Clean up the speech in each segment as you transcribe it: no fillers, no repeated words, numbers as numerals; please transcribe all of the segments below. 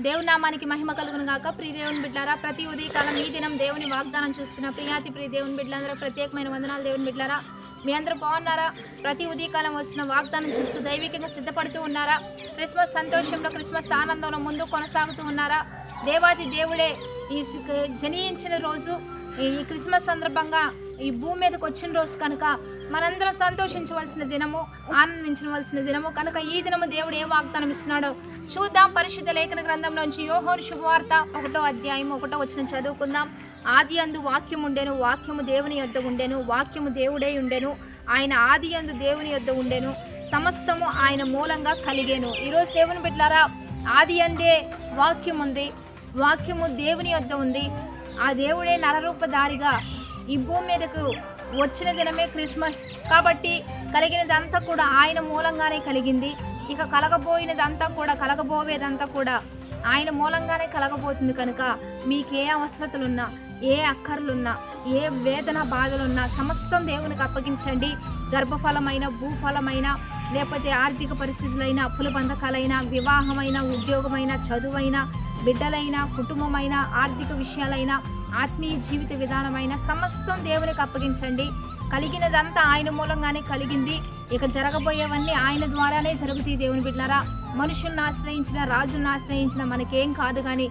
దేవుని నామానికి మహిమ కలుగును గాక. ప్రియ దేవుని బిడ్డారా, ప్రతి ఉదయకాలం ఈ దినం దేవుని వాగ్దానం చూస్తున్న ప్రియాతి ప్రియ దేవుని బిడ్డలందరూ ప్రత్యేకమైన వందనాలు. దేవుని బిడ్డారా, మీ అందరూ బాగున్నారా? ప్రతి ఉదయకాలం వస్తున్న వాగ్దానం చూస్తూ దైవికంగా సిద్ధపడుతూ ఉన్నారా? క్రిస్మస్ సంతోషంలో, క్రిస్మస్ ఆనందంలో ముందు కొనసాగుతూ ఉన్నారా? దేవాది దేవుడే ఈ జనించిన రోజు, ఈ క్రిస్మస్ సందర్భంగా ఈ భూమి మీదకి వచ్చిన రోజు కనుక మనందరం సంతోషించవలసిన దినము, ఆనందించవలసిన దినము కనుక ఈ దినము దేవుడు ఏ వాగ్దానం ఇస్తున్నాడో చూద్దాం. పరిశుద్ధ లేఖన గ్రంథంలోంచి యోహాను శుభవార్త 1వ అధ్యాయం 1వ వచనం చదువుకుందాం. ఆది యందు వాక్యం ఉండెను, వాక్యము దేవుని యొద్ద ఉండెను, వాక్యము దేవుడే ఉండెను, ఆయన ఆది యందు దేవుని యొద్ద ఉండెను, సమస్తము ఆయన మూలంగా కలిగేను. ఈరోజు దేవుని బిడ్డలారా, ఆది యందే వాక్యం ఉంది, వాక్యము దేవుని యొద్ద ఉంది. ఆ దేవుడే నరరూపధారిగా ఈ భూమి మీదకు వచ్చిన దినమే క్రిస్మస్. కాబట్టి కలిగినదంతా కూడా ఆయన మూలంగానే కలిగింది. ఇక కలగబోయేదంతా కూడా ఆయన మూలంగానే కలగబోతుంది. కనుక మీకు ఏ అవసరతలున్నా, ఏ అక్కర్లున్నా, ఏ వేదన బాధలున్నా సమస్తం దేవునికి అప్పగించండి. గర్భఫలమైన, భూఫలమైన, లేకపోతే ఆర్థిక పరిస్థితులైన, అప్పుల బంధకాలైన, వివాహమైన, ఉద్యోగమైన, చదువైన, బిడ్డలైన, కుటుంబమైన, ఆర్థిక విషయాలైన, ఆత్మీయ జీవిత విధానమైన సమస్తం దేవునికి అప్పగించండి. కలిగినదంతా ఆయన మూలంగానే కలిగింది. ఇక జరగబోయేవన్నీ ఆయన ద్వారానే జరుగుతాయి. దేవుని బిడ్డలారా, మనుషులను ఆశ్రయించిన, రాజులను ఆశ్రయించిన మనకేం కాదు. కానీ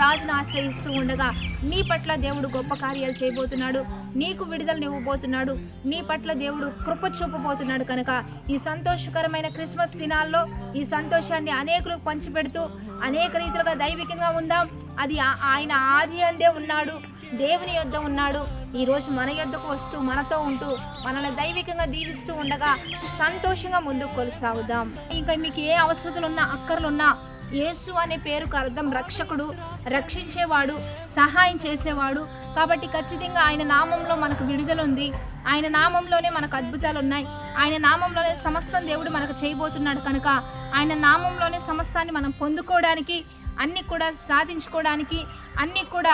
రాజును ఆశ్రయిస్తూ ఉండగా నీ పట్ల దేవుడు గొప్ప కార్యాలు చేయబోతున్నాడు. నీకు విడుదలను ఇవ్వబోతున్నాడు. నీ పట్ల దేవుడు కృప చూపబోతున్నాడు. కనుక ఈ సంతోషకరమైన క్రిస్మస్ దినాల్లో ఈ సంతోషాన్ని అనేకులకు పంచిపెడుతూ అనేక రీతిలుగా దైవికంగా ఉందాం. అది ఆయన ఆది అందే ఉన్నాడు, దేవుని యొద్ద ఉన్నాడు. ఈరోజు మన యొద్దకు వస్తూ, మనతో ఉంటూ, మనల్ని దైవికంగా దీవిస్తూ ఉండగా సంతోషంగా ముందుకు కొనసాగుదాం. ఇంకా మీకు ఏ అవసరతలున్నా, అక్కర్లున్నా, యేసు అనే పేరుకు అర్థం రక్షకుడు, రక్షించేవాడు, సహాయం చేసేవాడు. కాబట్టి ఖచ్చితంగా ఆయన నామంలో మనకు విడుదల ఉంది. ఆయన నామంలోనే మనకు అద్భుతాలు ఉన్నాయి. ఆయన నామంలోనే సమస్తం దేవుడు మనకు చేయబోతున్నాడు. కనుక ఆయన నామంలోనే సమస్తాన్ని మనం పొందుకోవడానికి, అన్నీ కూడా సాధించుకోవడానికి, అన్నీ కూడా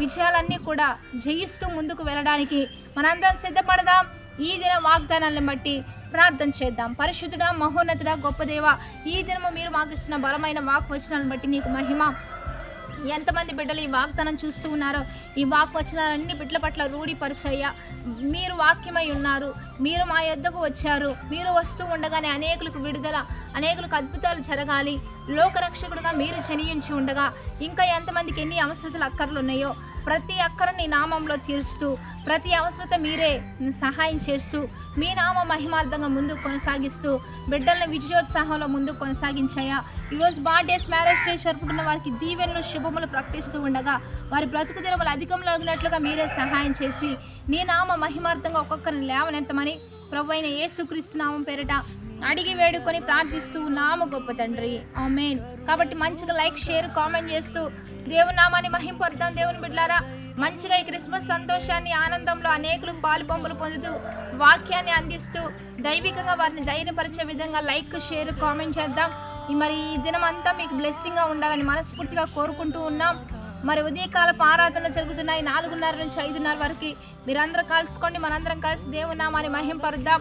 విజయాలన్నీ కూడా జయిస్తూ ముందుకు వెళ్ళడానికి మనందరం సిద్ధపడదాం. ఈ దిన వాగ్దానాలను బట్టి ప్రార్థన చేద్దాం. పరిశుద్ధుడా, మహోన్నతుడా, గొప్ప దేవ, ఈ దినము మీరు మాకు ఇస్తున్న బలమైన వాక్వచనాలను బట్టి నీకు మహిమ. ఎంతమంది బిడ్డలు ఈ వాగ్దానం చూస్తూ ఉన్నారో ఈ వాక్వచనాలన్నీ బిడ్డల పట్ల రూఢిపరిచయ్యా. మీరు వాక్యమై ఉన్నారు, మీరు మా యొద్దకు వచ్చారు. మీరు వస్తూ ఉండగానే అనేకులకు విడుదల, అనేకులకు అద్భుతాలు జరగాలి. లోకరక్షకుడుగా మీరు జనించి ఉండగా ఇంకా ఎంతమందికి ఎన్ని అవసరతలు, అక్కర్లు ఉన్నాయో ప్రతి అక్కర నీ నామంలో తీరుస్తూ, ప్రతి అవసరత మీరే సహాయం చేస్తూ, మీ నామ మహిమార్థంగా ముందుకు కొనసాగిస్తూ బిడ్డలను విజయోత్సాహంలో ముందుకు కొనసాగించాయా. ఈరోజు బర్త్డేస్, మ్యారేజ్ డే జరుపుకున్న వారికి దీవెనలు, శుభములు ప్రకటిస్తూ ఉండగా వారి బ్రతుకు దినములు అధికంలో ఉన్నట్లుగా మీరే సహాయం చేసి నీ నామ మహిమార్థంగా ఒక్కొక్కరిని లేవనెత్తమని ప్రభువైన యేసుక్రీస్తు నామం పేరిట అడిగి వేడుకొని ప్రార్థిస్తూ నామ గొప్ప తండ్రి, ఆమేన్. కాబట్టి మంచిగా లైక్, షేర్, కామెంట్ చేస్తూ దేవుని నామాన్ని మహింపరుద్దాం. దేవుని బిడ్డలారా, మంచిగా ఈ క్రిస్మస్ సంతోషాన్ని, ఆనందంలో అనేకులకు పాలుపొంపులు పొందుతూ వాక్యాన్ని అందిస్తూ దైవికంగా వారిని ధైర్యపరిచే విధంగా లైక్, షేర్, కామెంట్ చేద్దాం. మరి ఈ దినం అంతా మీకు బ్లెస్సింగ్గా ఉండాలని మనస్ఫూర్తిగా కోరుకుంటూ ఉన్నాం. మరి ఉదయకాలపు ఆరాధనలు జరుగుతున్నాయి 4:30 నుంచి 5:30 వరకు. మీరందరూ కలుసుకోండి, మనందరం కలిసి దేవుని నామాన్ని మహింపరుద్దాం.